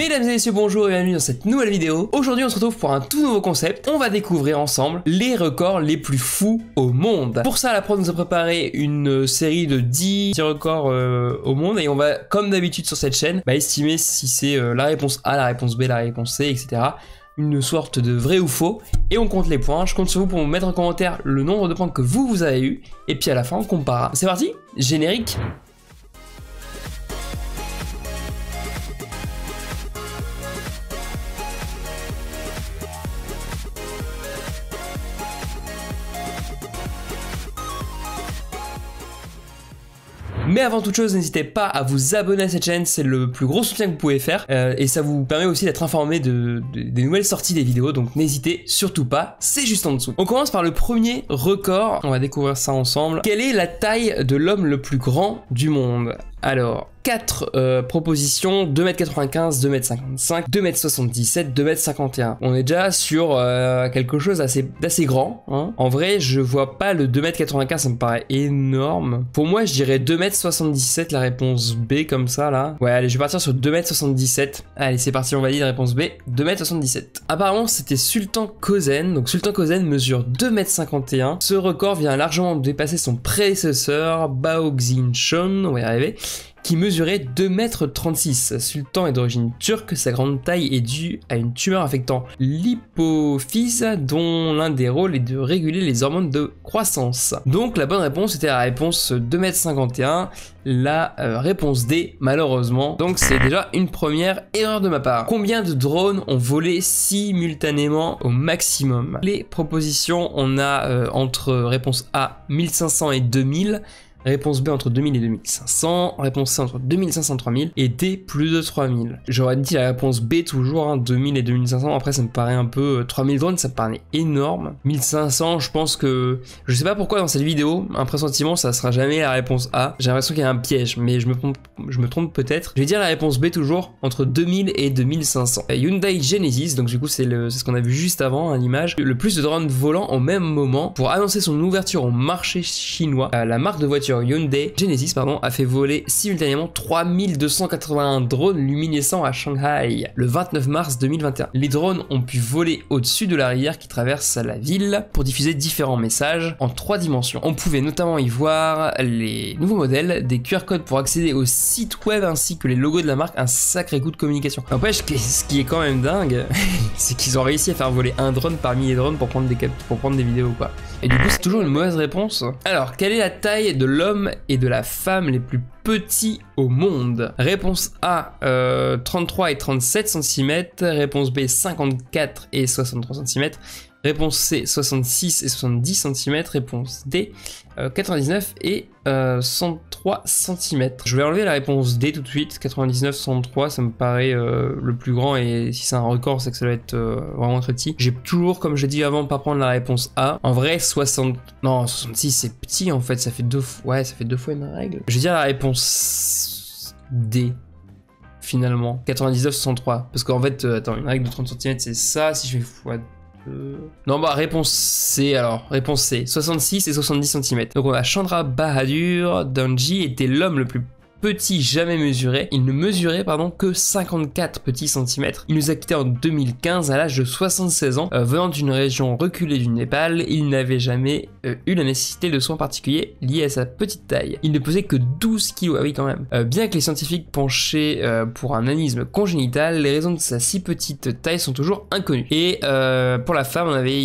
Mesdames et messieurs, bonjour et bienvenue dans cette nouvelle vidéo. Aujourd'hui on se retrouve pour un tout nouveau concept. On va découvrir ensemble les records les plus fous au monde. Pour ça, la prod nous a préparé une série de 10 records au monde. Et on va, comme d'habitude sur cette chaîne, estimer si c'est la réponse A, la réponse B, la réponse C, etc. Une sorte de vrai ou faux. Et on compte les points. Je compte sur vous pour me mettre en commentaire le nombre de points que vous avez eu. Et puis à la fin on compare. C'est parti, générique. Mais avant toute chose, n'hésitez pas à vous abonner à cette chaîne, c'est le plus gros soutien que vous pouvez faire et ça vous permet aussi d'être informé des nouvelles sorties des vidéos, donc n'hésitez surtout pas, c'est juste en dessous. On commence par le premier record, on va découvrir ça ensemble. Quelle est la taille de l'homme le plus grand du monde? Alors, 4 propositions, 2m95, 2m55, 2m77, 2m51. On est déjà sur quelque chose d'assez grand. Hein. En vrai, je vois pas le 2m95, ça me paraît énorme. Pour moi, je dirais 2m77, la réponse B comme ça, là. Ouais, allez, je vais partir sur 2m77. Allez, c'est parti, on valide la réponse B, 2m77. Apparemment, c'était Sultan Kösen. Donc, Sultan Kösen mesure 2m51. Ce record vient largement dépasser son prédécesseur, Baoxin Shon, on va y arriver, qui mesurait 2m36. Sultan est d'origine turque, sa grande taille est due à une tumeur affectant l'hypophyse dont l'un des rôles est de réguler les hormones de croissance. Donc la bonne réponse était la réponse 2m51, la réponse D malheureusement. Donc c'est déjà une première erreur de ma part. Combien de drones ont volé simultanément au maximum? Les propositions, on a entre réponse A 1500 et 2000, réponse B entre 2000 et 2500, réponse C entre 2500 et 3000 et D plus de 3000. J'aurais dit la réponse B toujours, hein, 2000 et 2500, après ça me paraît un peu... 3000 drones ça me paraît énorme. 1500 je pense que... Je sais pas pourquoi dans cette vidéo, un pressentiment ça sera jamais la réponse A. J'ai l'impression qu'il y a un piège, mais je me trompe peut-être. Je vais dire la réponse B toujours, entre 2000 et 2500. Hyundai Genesis, donc du coup c'est ce qu'on a vu juste avant à l'image, le plus de drones volants au même moment. Pour annoncer son ouverture au marché chinois, la marque de voiture Hyundai Genesis a fait voler simultanément 3281 drones luminescents à Shanghai le 29 mars 2021. Les drones ont pu voler au-dessus de la rivière qui traverse la ville pour diffuser différents messages en 3 dimensions. On pouvait notamment y voir les nouveaux modèles, des QR codes pour accéder au site web ainsi que les logos de la marque, un sacré coup de communication. N'empêche, ce qui est quand même dingue, c'est qu'ils ont réussi à faire voler un drone parmi les drones pour prendre des vidéos quoi. Et du coup c'est toujours une mauvaise réponse. Alors, quelle est la taille de l'homme et de la femme les plus petits au monde? Réponse A 33 et 37 cm, réponse B 54 et 63 cm, réponse C 66 et 70 cm, réponse D 99 et 103 cm. Je vais enlever la réponse D tout de suite. 99, 103 ça me paraît le plus grand, et si c'est un record c'est que ça doit être vraiment très petit. J'ai toujours, comme je l'ai dit avant, pas prendre la réponse A. En vrai 66 c'est petit en fait, ça fait 2 fois, ouais, ça fait 2 fois une règle. Je vais dire la réponse D finalement, 99, 63, parce qu'en fait attends, une règle de 30 cm c'est ça, si je fais fois non réponse C alors, réponse C, 66 et 70 cm. Donc on a Chandra Bahadur Danji était l'homme le plus petit jamais mesuré. Il ne mesurait que 54 petits centimètres. Il nous a quittés en 2015 à l'âge de 76 ans, venant d'une région reculée du Népal. Il n'avait jamais eu la nécessité de soins particuliers liés à sa petite taille. Il ne pesait que 12 kilos, ah oui quand même. Bien que les scientifiques penchaient pour un nanisme congénital, les raisons de sa si petite taille sont toujours inconnues. Et pour la femme, on avait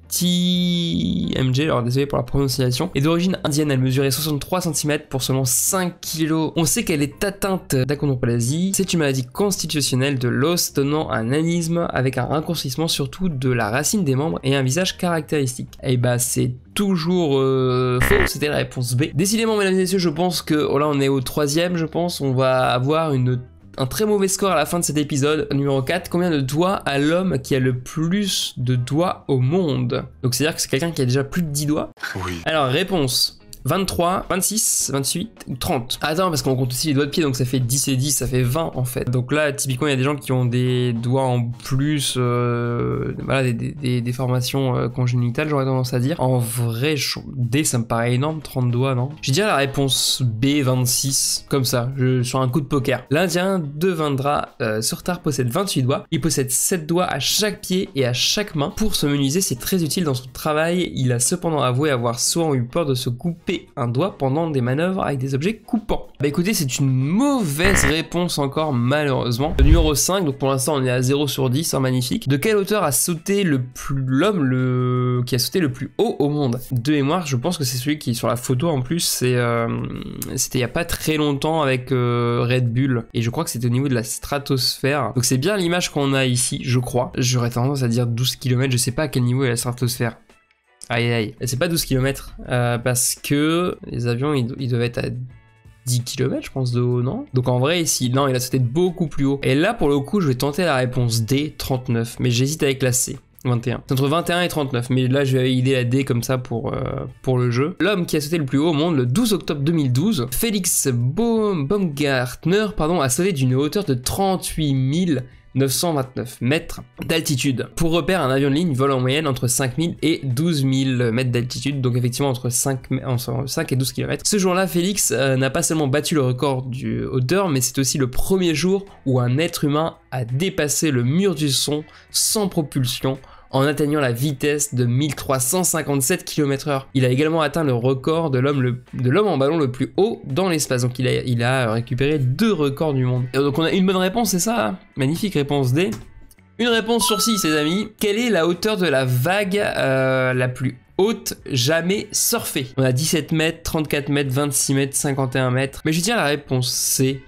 TMJ, alors désolé pour la prononciation, est d'origine indienne. Elle mesurait 63 cm pour seulement 5 kg. On sait qu'elle est atteinte d'achondroplasie. C'est une maladie constitutionnelle de l'os donnant un nanisme avec un raccourcissement surtout de la racine des membres et un visage caractéristique. Et bah c'est toujours faux, c'était la réponse B. Décidément mesdames et messieurs, je pense que là on est au 3e, je pense, on va avoir un très mauvais score à la fin de cet épisode. Numéro 4, combien de doigts a l'homme qui a le plus de doigts au monde? Donc c'est à dire que c'est quelqu'un qui a déjà plus de 10 doigts. Oui. Alors réponse 23, 26, 28 ou 30. Attends, parce qu'on compte aussi les doigts de pied, donc ça fait 10 et 10, ça fait 20 en fait. Donc là, typiquement, il y a des gens qui ont des doigts en plus, voilà, des déformations congénitales, j'aurais tendance à dire. En vrai, D, ça me paraît énorme, 30 doigts, non? Je dirais la réponse B, 26, comme ça, sur un coup de poker. L'Indien Devendra Surtar possède 28 doigts. Il possède 7 doigts à chaque pied et à chaque main. Pour se menuiser, c'est très utile dans son travail. Il a cependant avoué avoir souvent eu peur de se couper un doigt pendant des manœuvres avec des objets coupants. Bah écoutez, c'est une mauvaise réponse encore, malheureusement. Le numéro 5, donc pour l'instant on est à 0 sur 10, hein, magnifique. De quelle hauteur a sauté l'homme qui a sauté le plus haut au monde? De mémoire, je pense que c'est celui qui est sur la photo en plus. C'était il y a pas très longtemps avec Red Bull. Et je crois que c'était au niveau de la stratosphère. Donc c'est bien l'image qu'on a ici, je crois. J'aurais tendance à dire 12 km, je sais pas à quel niveau est la stratosphère. Aïe aïe, c'est pas 12 km, parce que les avions ils doivent être à 10 km je pense de haut, non? Donc en vrai ici, non, il a sauté beaucoup plus haut. Et là pour le coup je vais tenter la réponse D, 39, mais j'hésite avec la C, 21. C'est entre 21 et 39, mais là je vais aider la D comme ça pour le jeu. L'homme qui a sauté le plus haut au monde le 12 octobre 2012, Félix Baumgartner, a sauté d'une hauteur de 38 929 mètres d'altitude. Pour repère, un avion de ligne vole en moyenne entre 5000 et 12 000 mètres d'altitude, donc effectivement entre 5 et 12 km. Ce jour-là, Félix n'a pas seulement battu le record du hauteur, mais c'est aussi le premier jour où un être humain a dépassé le mur du son sans propulsion, en atteignant la vitesse de 1357 km/h. Il a également atteint le record de l'homme en ballon le plus haut dans l'espace. Donc il a récupéré 2 records du monde. Et donc on a une bonne réponse, c'est ça? Magnifique, réponse D. Une réponse sur 6, les amis. Quelle est la hauteur de la vague la plus haute jamais surfée? On a 17 mètres, 34 mètres, 26 mètres, 51 mètres. Mais je tiens la réponse C.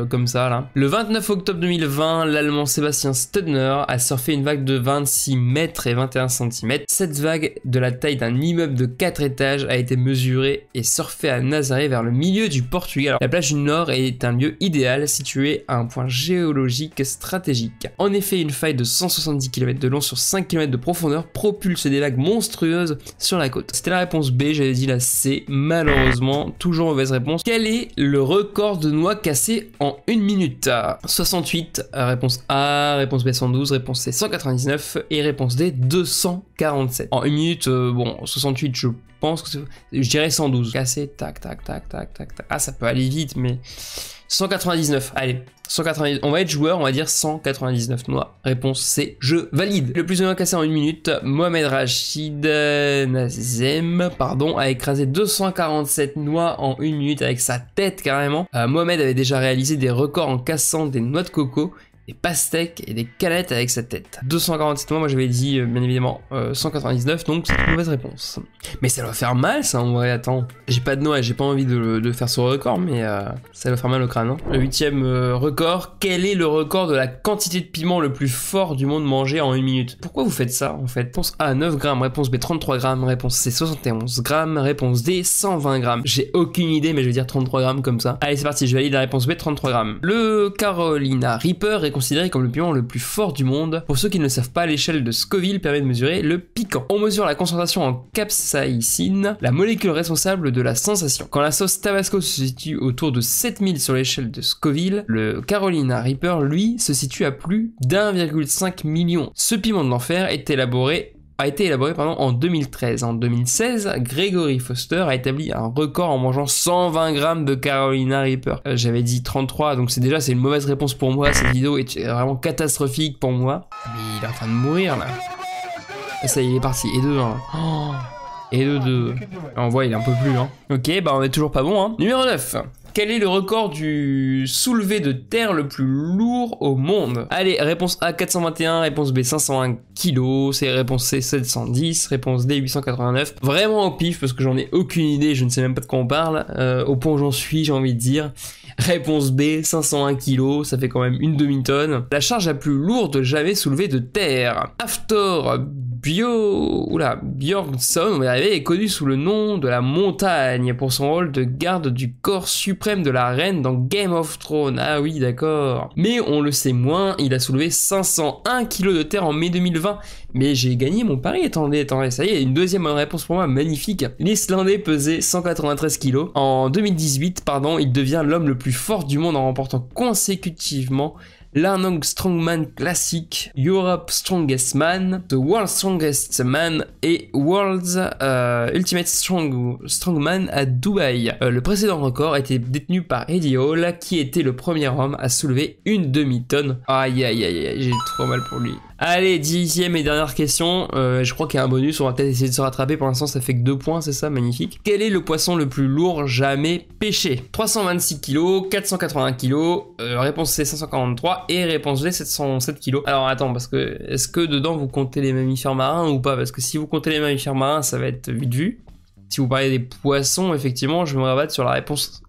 Comme ça là. Le 29 octobre 2020, l'Allemand Sébastien Stüdner a surfé une vague de 26 mètres et 21 cm. Cette vague de la taille d'un immeuble de 4 étages a été mesurée et surfée à Nazaré vers le milieu du Portugal. Alors, la plage du Nord est un lieu idéal situé à un point géologique stratégique. En effet, une faille de 170 km de long sur 5 km de profondeur propulse des vagues monstrueuses sur la côte. C'était la réponse B, j'avais dit la C, malheureusement, toujours mauvaise réponse. Quel est le record de noix cassées en 1 minute? 68, réponse A, réponse B 112, réponse C 199 et réponse D 247. En 1 minute, bon, 68 je pense que je dirais 112. Cassé, tac, tac, tac, tac, tac, tac. Ah, ça peut aller vite, mais 199, allez. 199, on va être joueur, on va dire 199 noix. Réponse C, je valide. Le plus de noix cassées en 1 minute, Mohamed Rachid Nazem, a écrasé 247 noix en 1 minute avec sa tête carrément. Mohamed avait déjà réalisé des records en cassant des noix de coco, des pastèques et des calettes avec sa tête. 247 mois, moi j'avais dit bien évidemment 199, donc c'est une mauvaise réponse. Mais ça doit faire mal ça en vrai, attends. J'ai pas de noix, j'ai pas envie de faire ce record, mais ça doit faire mal au crâne. Hein. Le 8ème record, quel est le record de la quantité de piment le plus fort du monde mangé en 1 minute? Pourquoi vous faites ça en fait? Réponse A 9 grammes, réponse B 33 grammes, réponse C 71 grammes, réponse D 120 grammes. J'ai aucune idée, mais je vais dire 33 grammes comme ça. Allez c'est parti, je valide la réponse B, 33 grammes. Le Carolina Reaper est considéré comme le piment le plus fort du monde. Pour ceux qui ne le savent pas, l'échelle de Scoville permet de mesurer le piquant. On mesure la concentration en capsaïcine, la molécule responsable de la sensation. Quand la sauce Tabasco se situe autour de 7000 sur l'échelle de Scoville, le Carolina Reaper, lui, se situe à plus d'1,5 million. Ce piment de l'enfer a été élaboré en 2013. En 2016, Gregory Foster a établi un record en mangeant 120 grammes de Carolina Reaper. J'avais dit 33, donc c'est une mauvaise réponse pour moi. Cette vidéo est vraiment catastrophique pour moi. Mais il est en train de mourir là. Et ça y est, il est parti. Et 2-1. Oh. Et 2-2. On voit, il est un peu plus. Hein. Ok, bah on est toujours pas bon. Hein. Numéro 9. Quel est le record du soulevé de terre le plus lourd au monde? Allez, réponse A 421, réponse B 501 kg, c'est réponse C 710, réponse D 889. Vraiment au pif parce que j'en ai aucune idée, je ne sais même pas de quoi on parle. Au point où j'en suis, j'ai envie de dire. Réponse B 501 kg, ça fait quand même une demi-tonne. La charge la plus lourde jamais soulevée de terre. Haftor Björnsson, on va y arriver, est connu sous le nom de la montagne pour son rôle de garde du corps suprême de la reine dans Game of Thrones. Ah oui, d'accord. Mais on le sait moins, il a soulevé 501 kg de terre en mai 2020. Mais j'ai gagné mon pari, attendez, ça y est, une deuxième bonne réponse pour moi, magnifique. L'Islandais pesait 193 kg. En 2018, il devient l'homme le plus fort du monde en remportant consécutivement l'Arnold Strongman Classic, Europe Strongest Man, The World Strongest Man et World's Ultimate Strongman à Dubaï. Le précédent record était détenu par Eddie Hall, qui était le premier homme à soulever une demi-tonne. Aïe, j'ai trop mal pour lui. Allez, 10e et dernière question. Je crois qu'il y a un bonus, on va peut-être essayer de se rattraper. Pour l'instant, ça fait que 2 points, c'est ça, magnifique. Quel est le poisson le plus lourd jamais pêché? 326 kg, 480 kg, réponse C 543 et réponse D 707 kg. Alors attends, parce que est-ce que dedans vous comptez les mammifères marins ou pas? Parce que si vous comptez les mammifères marins, ça va être vite vu. Si vous parlez des poissons, effectivement, je vais me rabattre sur la réponse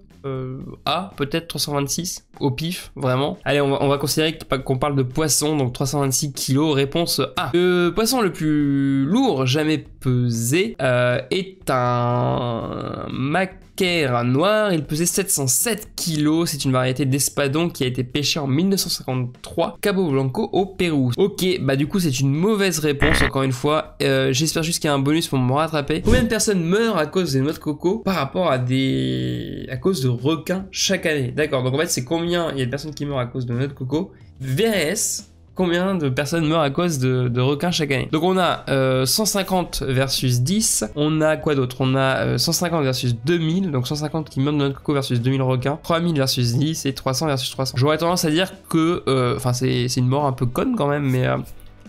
A, peut-être 326 au pif, vraiment. Allez, on va considérer qu'on parle de poisson, donc 326 kg, réponse A. Le poisson le plus lourd jamais pesé est un macaire noir. Il pesait 707 kg. C'est une variété d'espadon qui a été pêchée en 1953, Cabo Blanco au Pérou. Ok, bah du coup c'est une mauvaise réponse encore une fois. J'espère juste qu'il y a un bonus pour me rattraper. Combien de personnes meurent à cause des noix de coco par rapport à cause de requins chaque année? D'accord, donc en fait c'est combien il y a de personnes qui meurent à cause de noix de coco VS combien de personnes meurent à cause de requins chaque année. Donc on a 150 versus 10, on a quoi d'autre? On a 150 versus 2000, donc 150 qui meurent de noix de coco versus 2000 requins, 3000 versus 10 et 300 versus 300. J'aurais tendance à dire que, c'est une mort un peu conne quand même, mais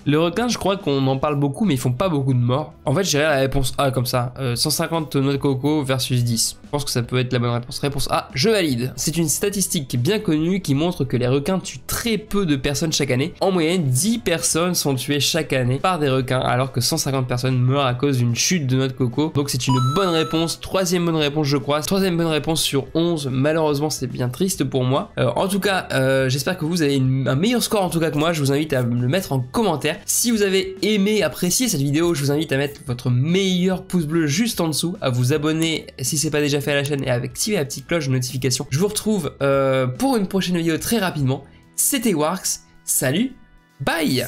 le requin, je crois qu'on en parle beaucoup, mais ils font pas beaucoup de morts. En fait, j'irais la réponse A comme ça. 150 noix de coco versus 10. Je pense que ça peut être la bonne réponse. Réponse A, je valide. C'est une statistique bien connue qui montre que les requins tuent très peu de personnes chaque année. En moyenne, 10 personnes sont tuées chaque année par des requins, alors que 150 personnes meurent à cause d'une chute de noix de coco. Donc c'est une bonne réponse. 3e bonne réponse, je crois. 3e bonne réponse sur 11. Malheureusement, c'est bien triste pour moi. En tout cas, j'espère que vous avez un meilleur score en tout cas que moi. Je vous invite à me le mettre en commentaire. Si vous avez aimé, apprécié cette vidéo, je vous invite à mettre votre meilleur pouce bleu juste en dessous, à vous abonner si c'est pas déjà fait à la chaîne et à activer la petite cloche de notification. Je vous retrouve pour une prochaine vidéo très rapidement. C'était Warx, salut, bye!